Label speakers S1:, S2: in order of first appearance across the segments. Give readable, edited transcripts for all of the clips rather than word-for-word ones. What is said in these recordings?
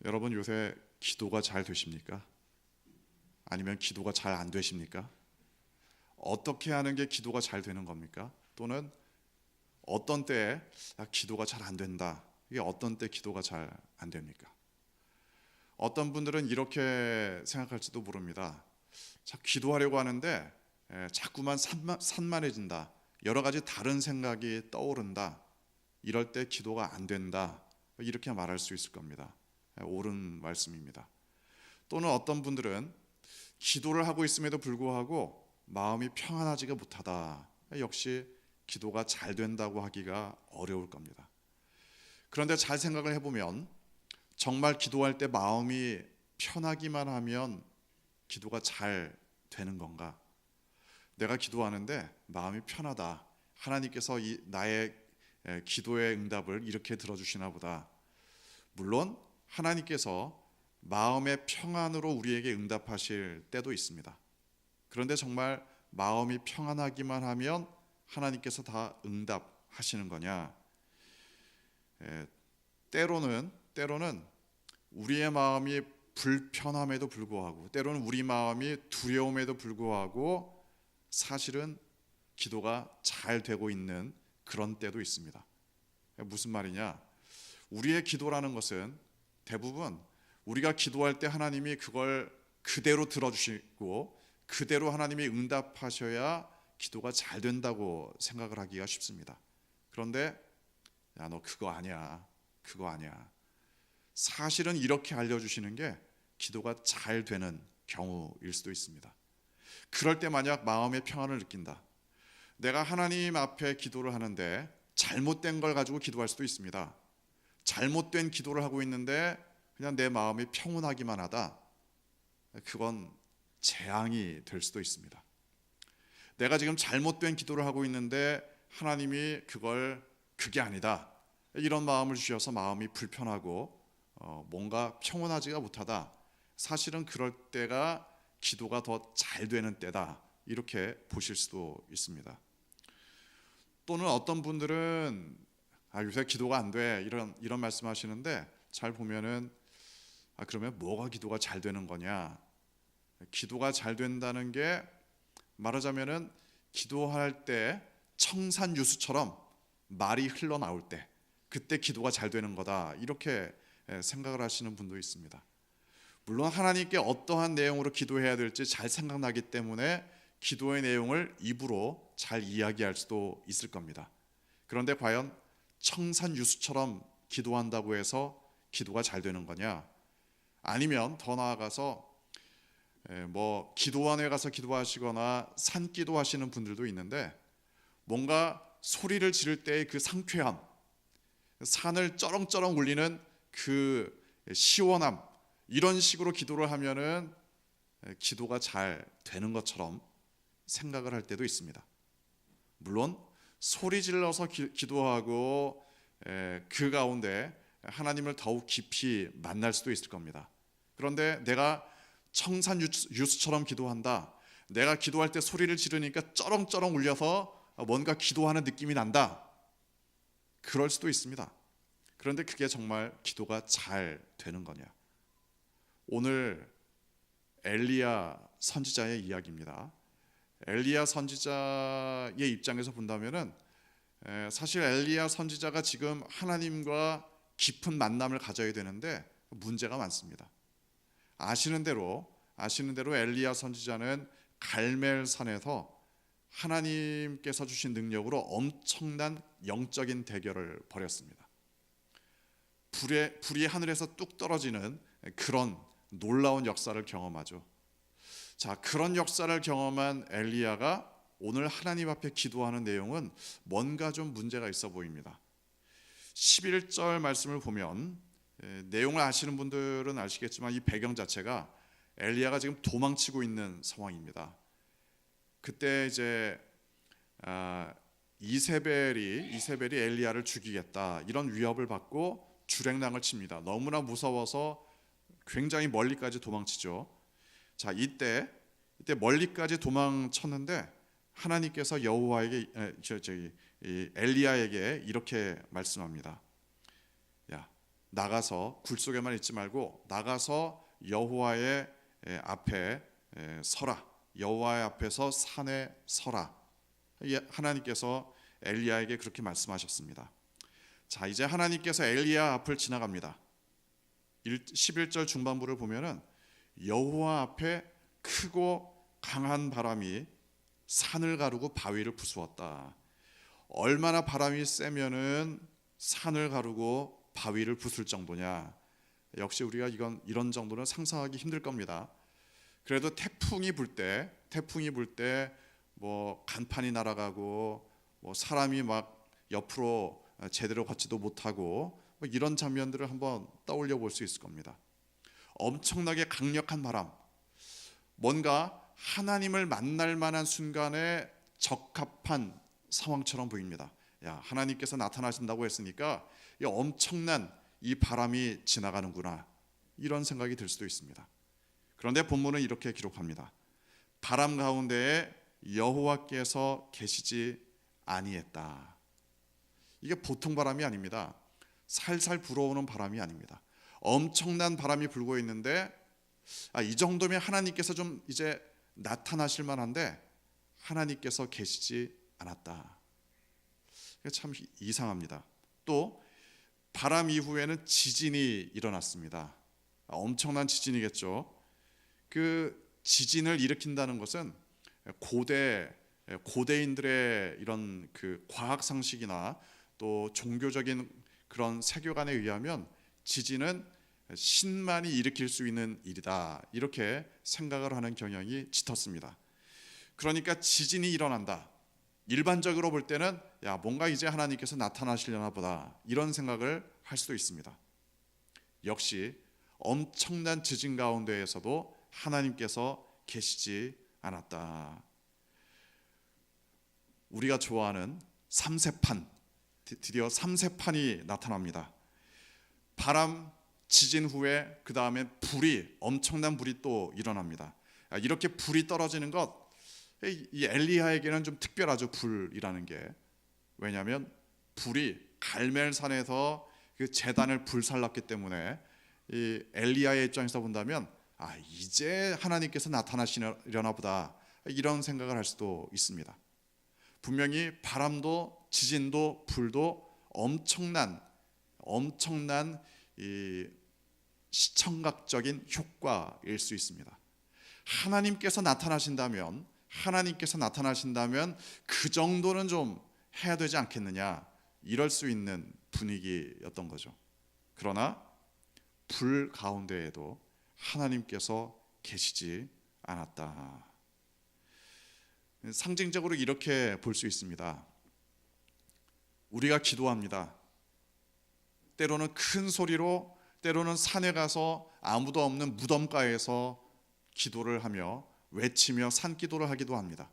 S1: 여러분 요새 기도가 잘 되십니까? 아니면 기도가 잘 안 되십니까? 어떻게 하는 게 기도가 잘 되는 겁니까? 또는 어떤 때에 기도가 잘 안 된다. 이게 어떤 때 기도가 잘 안 됩니까? 어떤 분들은 이렇게 생각할지도 모릅니다. 자, 기도하려고 하는데 자꾸만 산만해진다. 여러 가지 다른 생각이 떠오른다. 이럴 때 기도가 안 된다. 이렇게 말할 수 있을 겁니다. 옳은 말씀입니다. 또는 어떤 분들은 기도를 하고 있음에도 불구하고 마음이 평안하지가 못하다. 역시 기도가 잘 된다고 하기가 어려울 겁니다. 그런데 잘 생각을 해보면 정말 기도할 때 마음이 편하기만 하면 기도가 잘 되는 건가? 내가 기도하는데 마음이 편하다. 하나님께서 나의 기도의 응답을 이렇게 들어주시나 보다. 물론 하나님께서 마음의 평안으로 우리에게 응답하실 때도 있습니다. 그런데 정말 마음이 평안하기만 하면 하나님께서 다 응답하시는 거냐? 때로는 우리의 마음이 불편함에도 불구하고, 때로는 우리 마음이 두려움에도 불구하고 사실은 기도가 잘 되고 있는 그런 때도 있습니다. 무슨 말이냐? 우리의 기도라는 것은 대부분 우리가 기도할 때 하나님이 그걸 그대로 들어주시고 그대로 하나님이 응답하셔야 기도가 잘 된다고 생각을 하기가 쉽습니다. 그런데 야, 너 그거 아니야. 사실은 이렇게 알려주시는 게 기도가 잘 되는 경우일 수도 있습니다. 그럴 때 만약 마음의 평안을 느낀다. 내가 하나님 앞에 기도를 하는데 잘못된 걸 가지고 기도할 수도 있습니다. 잘못된 기도를 하고 있는데 그냥 내 마음이 평온하기만 하다. 그건 재앙이 될 수도 있습니다. 내가 지금 잘못된 기도를 하고 있는데 하나님이 그게 아니다. 이런 마음을 주셔서 마음이 불편하고 뭔가 평온하지가 못하다. 사실은 그럴 때가 기도가 더 잘 되는 때다. 이렇게 보실 수도 있습니다. 또는 어떤 분들은 요새 기도가 안 돼. 이런 말씀하시는데 잘 보면은 그러면 뭐가 기도가 잘 되는 거냐? 기도가 잘 된다는 게 말하자면은 기도할 때 청산유수처럼 말이 흘러나올 때 그때 기도가 잘 되는 거다. 이렇게 생각을 하시는 분도 있습니다. 물론 하나님께 어떠한 내용으로 기도해야 될지 잘 생각나기 때문에 기도의 내용을 입으로 잘 이야기할 수도 있을 겁니다. 그런데 과연 청산유수처럼 기도한다고 해서 기도가 잘 되는 거냐? 아니면 더 나아가서 기도원에 가서 기도하시거나 산기도 하시는 분들도 있는데 뭔가 소리를 지를 때의 그 상쾌함, 산을 쩌렁쩌렁 울리는 그 시원함, 이런 식으로 기도를 하면은 기도가 잘 되는 것처럼 생각을 할 때도 있습니다. 물론 소리 질러서 기도하고 그 가운데 하나님을 더욱 깊이 만날 수도 있을 겁니다. 그런데 내가 청산유수처럼 기도한다. 내가 기도할 때 소리를 지르니까 쩌렁쩌렁 울려서 뭔가 기도하는 느낌이 난다. 그럴 수도 있습니다. 그런데 그게 정말 기도가 잘 되는 거냐? 오늘 엘리야 선지자의 이야기입니다. 엘리야 선지자의 입장에서 본다면은 사실 엘리야 선지자가 지금 하나님과 깊은 만남을 가져야 되는데 문제가 많습니다. 아시는 대로 엘리야 선지자는 갈멜산에서 하나님께서 주신 능력으로 엄청난 영적인 대결을 벌였습니다. 불이 하늘에서 뚝 떨어지는 그런 놀라운 역사를 경험하죠. 자, 그런 역사를 경험한 엘리야가 오늘 하나님 앞에 기도하는 내용은 뭔가 좀 문제가 있어 보입니다. 11절 말씀을 보면 내용을 아시는 분들은 아시겠지만 이 배경 자체가 엘리야가 지금 도망치고 있는 상황입니다. 그때 이제 이세벨이 엘리야를 죽이겠다 이런 위협을 받고 주랭랑을 칩니다. 너무나 무서워서 굉장히 멀리까지 도망치죠. 자, 이때 멀리까지 도망쳤는데 하나님께서 엘리야에게 이렇게 말씀합니다. 야, 나가서 굴 속에만 있지 말고 나가서 여호와의 앞에 서라. 여호와의 앞에서 산에 서라. 하나님께서 엘리야에게 그렇게 말씀하셨습니다. 자, 이제 하나님께서 엘리야 앞을 지나갑니다. 11절 중반부를 보면은 여호와 앞에 크고 강한 바람이 산을 가르고 바위를 부수었다. 얼마나 바람이 세면은 산을 가르고 바위를 부술 정도냐. 역시 우리가 이런 정도는 상상하기 힘들 겁니다. 그래도 태풍이 불 때 뭐 간판이 날아가고 뭐 사람이 막 옆으로 제대로 걷지도 못하고 뭐 이런 장면들을 한번 떠올려 볼 수 있을 겁니다. 엄청나게 강력한 바람, 뭔가 하나님을 만날 만한 순간에 적합한 상황처럼 보입니다. 야, 하나님께서 나타나신다고 했으니까 이 엄청난 이 바람이 지나가는구나, 이런 생각이 들 수도 있습니다. 그런데 본문은 이렇게 기록합니다. 바람 가운데에 여호와께서 계시지 아니했다. 이게 보통 바람이 아닙니다. 살살 불어오는 바람이 아닙니다. 엄청난 바람이 불고 있는데 이 정도면 하나님께서 좀 이제 나타나실 만한데 하나님께서 계시지 않았다. 참 이상합니다. 또 바람 이후에는 지진이 일어났습니다. 엄청난 지진이겠죠. 그 지진을 일으킨다는 것은 고대인들의 이런 그 과학 상식이나 또 종교적인 그런 세계관에 의하면 지진은 신만이 일으킬 수 있는 일이다, 이렇게 생각을 하는 경향이 짙었습니다. 그러니까 지진이 일어난다, 일반적으로 볼 때는 야, 뭔가 이제 하나님께서 나타나시려나 보다, 이런 생각을 할 수도 있습니다. 역시 엄청난 지진 가운데에서도 하나님께서 계시지 않았다. 우리가 좋아하는 삼세판, 드디어 삼세판이 나타납니다. 바람, 지진 후에 그 다음에 엄청난 불이 또 일어납니다. 이렇게 불이 떨어지는 것, 이 엘리야에게는 좀 특별하죠. 불이라는 게. 왜냐하면 불이 갈멜산에서 그 제단을 불살랐기 때문에 이 엘리야의 입장에서 본다면 이제 하나님께서 나타나시려나 보다, 이런 생각을 할 수도 있습니다. 분명히 바람도 지진도 불도 엄청난 이 시청각적인 효과일 수 있습니다. 하나님께서 나타나신다면 그 정도는 좀 해야 되지 않겠느냐, 이럴 수 있는 분위기였던 거죠. 그러나 불 가운데에도 하나님께서 계시지 않았다. 상징적으로 이렇게 볼 수 있습니다. 우리가 기도합니다. 때로는 큰 소리로, 때로는 산에 가서 아무도 없는 무덤가에서 기도를 하며 외치며 산기도를 하기도 합니다.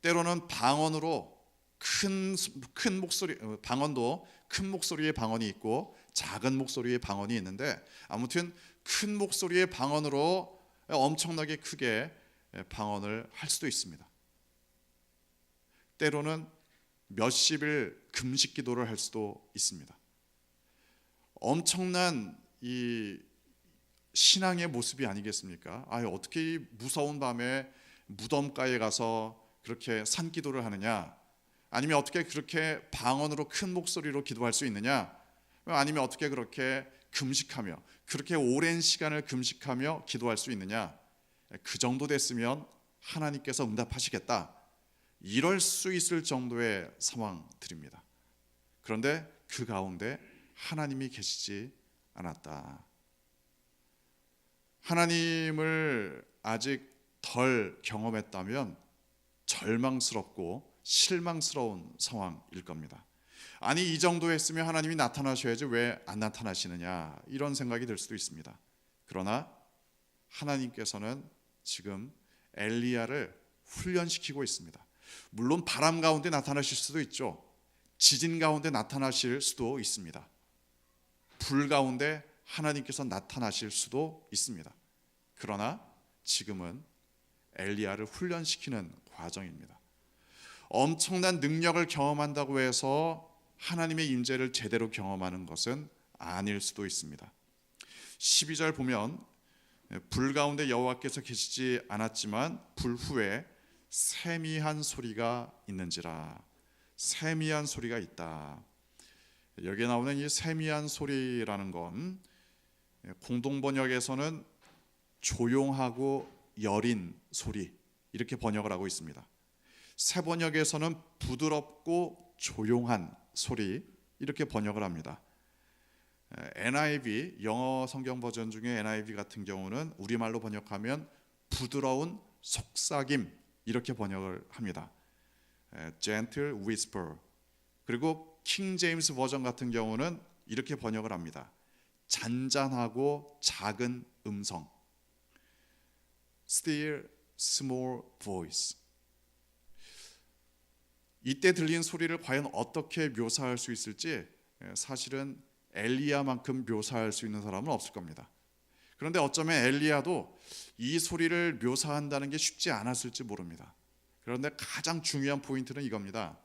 S1: 때로는 방언으로 큰 목소리, 방언도 큰 목소리의 방언이 있고 작은 목소리의 방언이 있는데, 아무튼 큰 목소리의 방언으로 엄청나게 크게 방언을 할 수도 있습니다. 때로는 몇십일 금식 기도를 할 수도 있습니다. 엄청난 이 신앙의 모습이 아니겠습니까? 어떻게 이 무서운 밤에 무덤가에 가서 그렇게 산기도를 하느냐? 아니면 어떻게 그렇게 방언으로 큰 목소리로 기도할 수 있느냐? 아니면 어떻게 그렇게 금식하며, 그렇게 오랜 시간을 금식하며 기도할 수 있느냐? 그 정도 됐으면 하나님께서 응답하시겠다, 이럴 수 있을 정도의 상황들입니다. 그런데 그 가운데 하나님이 계시지 않았다. 하나님을 아직 덜 경험했다면 절망스럽고 실망스러운 상황일 겁니다. 아니, 이 정도 했으면 하나님이 나타나셔야지 왜 안 나타나시느냐, 이런 생각이 들 수도 있습니다. 그러나 하나님께서는 지금 엘리야를 훈련시키고 있습니다. 물론 바람 가운데 나타나실 수도 있죠. 지진 가운데 나타나실 수도 있습니다. 불 가운데 하나님께서 나타나실 수도 있습니다. 그러나 지금은 엘리야를 훈련시키는 과정입니다. 엄청난 능력을 경험한다고 해서 하나님의 임재를 제대로 경험하는 것은 아닐 수도 있습니다. 12절 보면 불 가운데 여호와께서 계시지 않았지만 불 후에 세미한 소리가 있는지라. 세미한 소리가 있다. 여기에 나오는 이 세미한 소리라는 건 공동 번역에서는 조용하고 여린 소리 이렇게 번역을 하고 있습니다. 새 번역에서는 부드럽고 조용한 소리 이렇게 번역을 합니다. NIV 영어 성경 버전 중에 NIV 같은 경우는 우리말로 번역하면 부드러운 속삭임 이렇게 번역을 합니다. Gentle whisper. 그리고 킹 제임스 버전 같은 경우는 이렇게 번역을 합니다. 잔잔하고 작은 음성. Still small voice. 이때 들린 소리를 과연 어떻게 묘사할 수 있을지 사실은 엘리야만큼 묘사할 수 있는 사람은 없을 겁니다. 그런데 어쩌면 엘리야도 이 소리를 묘사한다는 게 쉽지 않았을지 모릅니다. 그런데 가장 중요한 포인트는 이겁니다.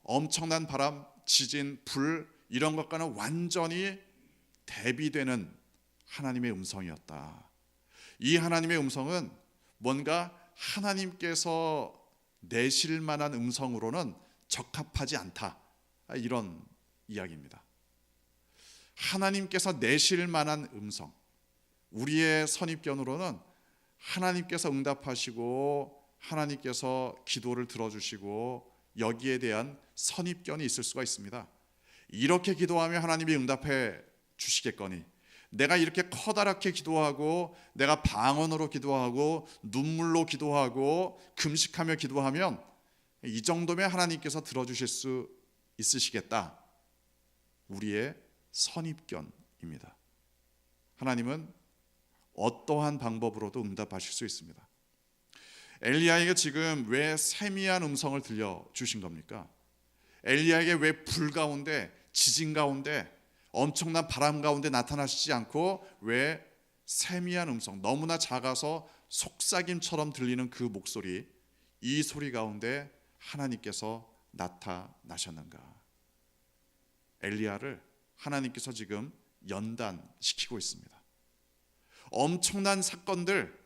S1: 엄청난 바람, 지진, 불 이런 것과는 완전히 대비되는 하나님의 음성이었다. 이 하나님의 음성은 뭔가 하나님께서 내실 만한 음성으로는 적합하지 않다. 이런 이야기입니다. 하나님께서 내실 만한 음성. 우리의 선입견으로는 하나님께서 응답하시고 하나님께서 기도를 들어주시고 여기에 대한 선입견이 있을 수가 있습니다. 이렇게 기도하면 하나님이 응답해 주시겠거니, 내가 이렇게 커다랗게 기도하고 내가 방언으로 기도하고 눈물로 기도하고 금식하며 기도하면 이 정도면 하나님께서 들어주실 수 있으시겠다. 우리의 선입견입니다. 하나님은 어떠한 방법으로도 응답하실 수 있습니다. 엘리야에게 지금 왜 세미한 음성을 들려주신 겁니까? 엘리야에게 왜 불 가운데, 지진 가운데, 엄청난 바람 가운데 나타나시지 않고 왜 세미한 음성, 너무나 작아서 속삭임처럼 들리는 그 목소리, 이 소리 가운데 하나님께서 나타나셨는가? 엘리야를 하나님께서 지금 연단시키고 있습니다. 엄청난 사건들,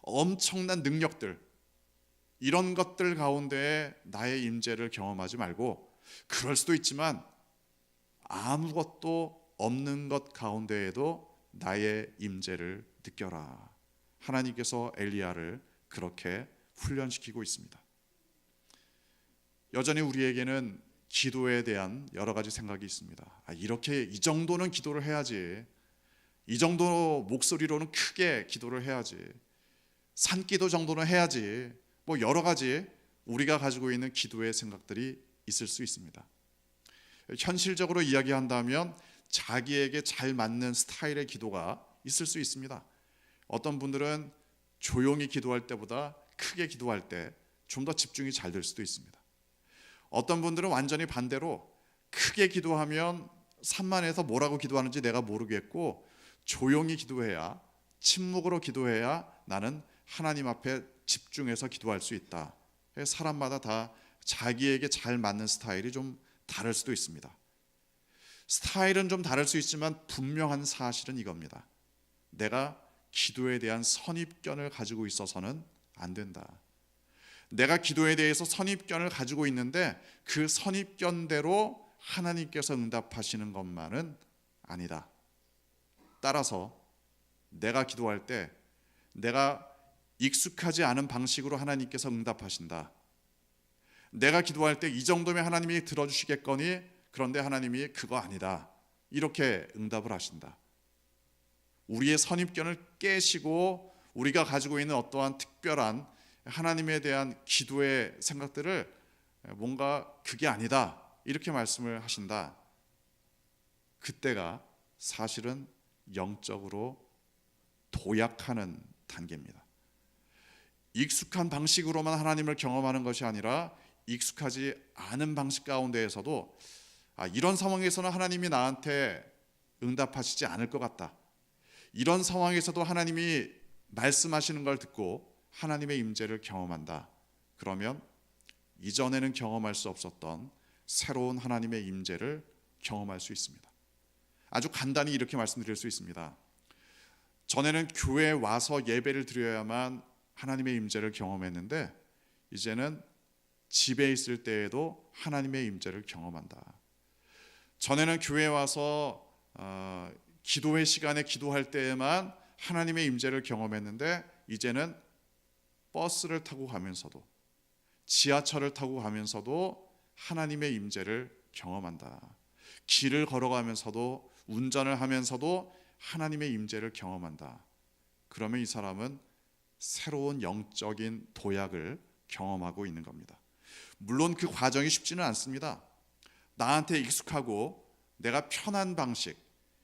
S1: 엄청난 능력들, 이런 것들 가운데 나의 임재를 경험하지 말고, 그럴 수도 있지만 아무것도 없는 것 가운데에도 나의 임재를 느껴라. 하나님께서 엘리야를 그렇게 훈련시키고 있습니다. 여전히 우리에게는 기도에 대한 여러 가지 생각이 있습니다. 이렇게 이 정도는 기도를 해야지, 이 정도 목소리로는 크게 기도를 해야지, 산기도 정도는 해야지, 뭐 여러 가지 우리가 가지고 있는 기도의 생각들이 있을 수 있습니다. 현실적으로 이야기한다면 자기에게 잘 맞는 스타일의 기도가 있을 수 있습니다. 어떤 분들은 조용히 기도할 때보다 크게 기도할 때 좀 더 집중이 잘 될 수도 있습니다. 어떤 분들은 완전히 반대로 크게 기도하면 산만해서 뭐라고 기도하는지 내가 모르겠고 조용히 기도해야, 침묵으로 기도해야 나는 하나님 앞에 집중해서 기도할 수 있다. 사람마다 다 자기에게 잘 맞는 스타일이 좀 다를 수도 있습니다. 스타일은 좀 다를 수 있지만 분명한 사실은 이겁니다. 내가 기도에 대한 선입견을 가지고 있어서는 안 된다. 내가 기도에 대해서 선입견을 가지고 있는데 그 선입견대로 하나님께서 응답하시는 것만은 아니다. 따라서 내가 기도할 때 내가 익숙하지 않은 방식으로 하나님께서 응답하신다. 내가 기도할 때 이 정도면 하나님이 들어주시겠거니, 그런데 하나님이 그거 아니다. 이렇게 응답을 하신다. 우리의 선입견을 깨시고 우리가 가지고 있는 어떠한 특별한 하나님에 대한 기도의 생각들을 뭔가 그게 아니다. 이렇게 말씀을 하신다. 그때가 사실은 영적으로 도약하는 단계입니다. 익숙한 방식으로만 하나님을 경험하는 것이 아니라 익숙하지 않은 방식 가운데에서도 이런 상황에서는 하나님이 나한테 응답하시지 않을 것 같다. 이런 상황에서도 하나님이 말씀하시는 걸 듣고 하나님의 임재를 경험한다. 그러면 이전에는 경험할 수 없었던 새로운 하나님의 임재를 경험할 수 있습니다. 아주 간단히 이렇게 말씀드릴 수 있습니다. 전에는 교회에 와서 예배를 드려야만 하나님의 임재를 경험했는데 이제는 집에 있을 때에도 하나님의 임재를 경험한다. 전에는 교회에 와서 기도회 시간에 기도할 때에만 하나님의 임재를 경험했는데 이제는 버스를 타고 가면서도 지하철을 타고 가면서도 하나님의 임재를 경험한다. 길을 걸어가면서도 운전을 하면서도 하나님의 임재를 경험한다. 그러면 이 사람은 새로운 영적인 도약을 경험하고 있는 겁니다. 물론 그 과정이 쉽지는 않습니다. 나한테 익숙하고 내가 편한 방식,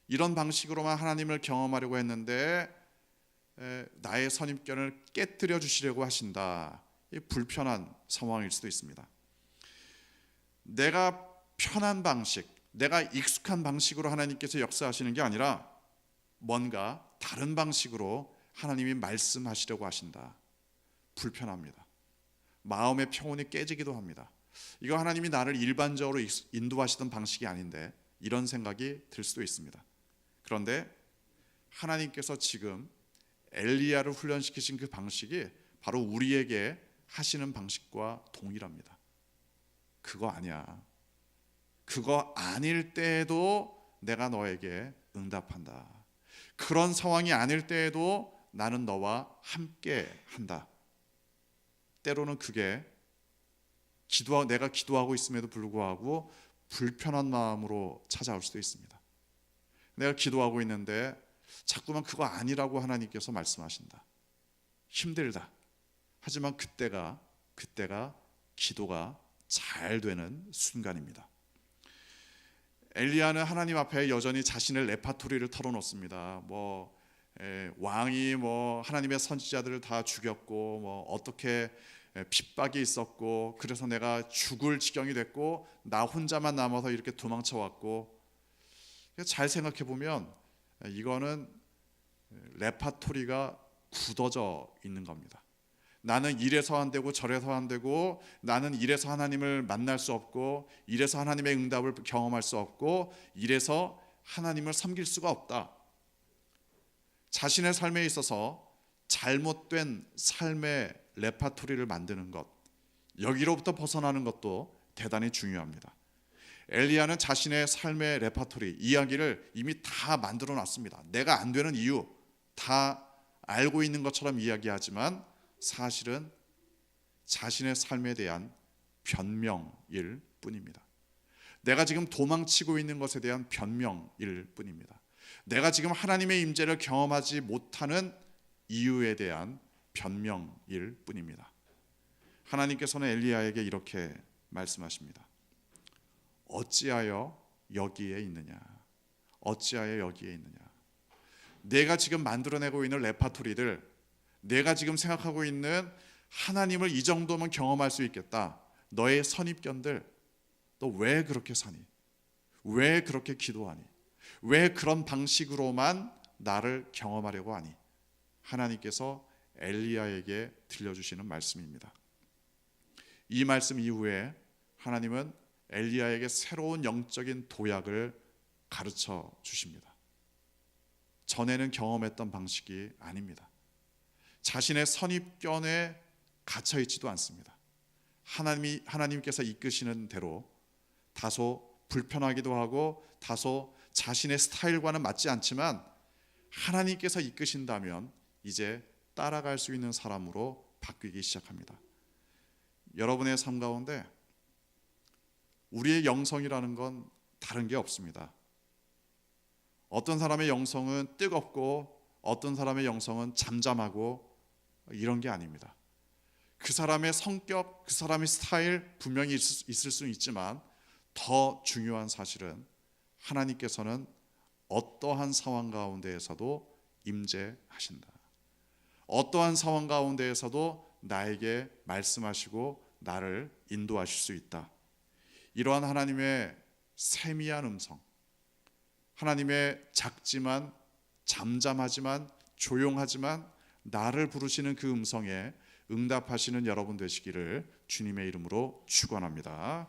S1: 이런 방식으로만 하나님을 경험하려고 했는데 나의 선입견을 깨뜨려 주시려고 하신다. 불편한 상황일 수도 있습니다. 내가 편한 방식, 내가 익숙한 방식으로 하나님께서 역사하시는 게 아니라 뭔가 다른 방식으로 하나님이 말씀하시려고 하신다. 불편합니다. 마음의 평온이 깨지기도 합니다. 이거 하나님이 나를 일반적으로 인도하시던 방식이 아닌데 이런 생각이 들 수도 있습니다. 그런데 하나님께서 지금 엘리야를 훈련시키신 그 방식이 바로 우리에게 하시는 방식과 동일합니다. 그거 아니야. 그거 아닐 때에도 내가 너에게 응답한다. 그런 상황이 아닐 때에도 나는 너와 함께 한다. 때로는 그게 내가 기도하고 있음에도 불구하고 불편한 마음으로 찾아올 수도 있습니다. 내가 기도하고 있는데 자꾸만 그거 아니라고 하나님께서 말씀하신다. 힘들다. 하지만 그때가 기도가 잘 되는 순간입니다. 엘리야는 하나님 앞에 여전히 자신의 레파토리를 털어놓습니다. 왕이 하나님의 선지자들을 다 죽였고 어떻게 핍박이 있었고 그래서 내가 죽을 지경이 됐고 나 혼자만 남아서 이렇게 도망쳐 왔고, 잘 생각해 보면 이거는 레파토리가 굳어져 있는 겁니다. 나는 이래서 안 되고 저래서 안 되고, 나는 이래서 하나님을 만날 수 없고, 이래서 하나님의 응답을 경험할 수 없고, 이래서 하나님을 섬길 수가 없다. 자신의 삶에 있어서 잘못된 삶의 레파토리를 만드는 것, 여기로부터 벗어나는 것도 대단히 중요합니다. 엘리야는 자신의 삶의 레파토리, 이야기를 이미 다 만들어 놨습니다. 내가 안 되는 이유 다 알고 있는 것처럼 이야기하지만 사실은 자신의 삶에 대한 변명일 뿐입니다. 내가 지금 도망치고 있는 것에 대한 변명일 뿐입니다. 내가 지금 하나님의 임재를 경험하지 못하는 이유에 대한 변명일 뿐입니다. 하나님께서는 엘리야에게 이렇게 말씀하십니다. 어찌하여 여기에 있느냐? 어찌하여 여기에 있느냐? 내가 지금 만들어내고 있는 레파토리들, 내가 지금 생각하고 있는 하나님을 이 정도면 경험할 수 있겠다, 너의 선입견들, 너 왜 그렇게 사니? 왜 그렇게 기도하니? 왜 그런 방식으로만 나를 경험하려고 하니? 하나님께서 엘리야에게 들려주시는 말씀입니다. 이 말씀 이후에 하나님은 엘리야에게 새로운 영적인 도약을 가르쳐 주십니다. 전에는 경험했던 방식이 아닙니다. 자신의 선입견에 갇혀 있지도 않습니다. 하나님께서 이끄시는 대로 다소 불편하기도 하고 다소 자신의 스타일과는 맞지 않지만 하나님께서 이끄신다면 이제 따라갈 수 있는 사람으로 바뀌기 시작합니다. 여러분의 삶 가운데 우리의 영성이라는 건 다른 게 없습니다. 어떤 사람의 영성은 뜨겁고 어떤 사람의 영성은 잠잠하고 이런 게 아닙니다. 그 사람의 성격, 그 사람의 스타일 분명히 있을 수는 있지만 더 중요한 사실은 하나님께서는 어떠한 상황 가운데에서도 임재하신다. 어떠한 상황 가운데에서도 나에게 말씀하시고 나를 인도하실 수 있다. 이러한 하나님의 세미한 음성, 하나님의 작지만 잠잠하지만 조용하지만 나를 부르시는 그 음성에 응답하시는 여러분 되시기를 주님의 이름으로 축원합니다.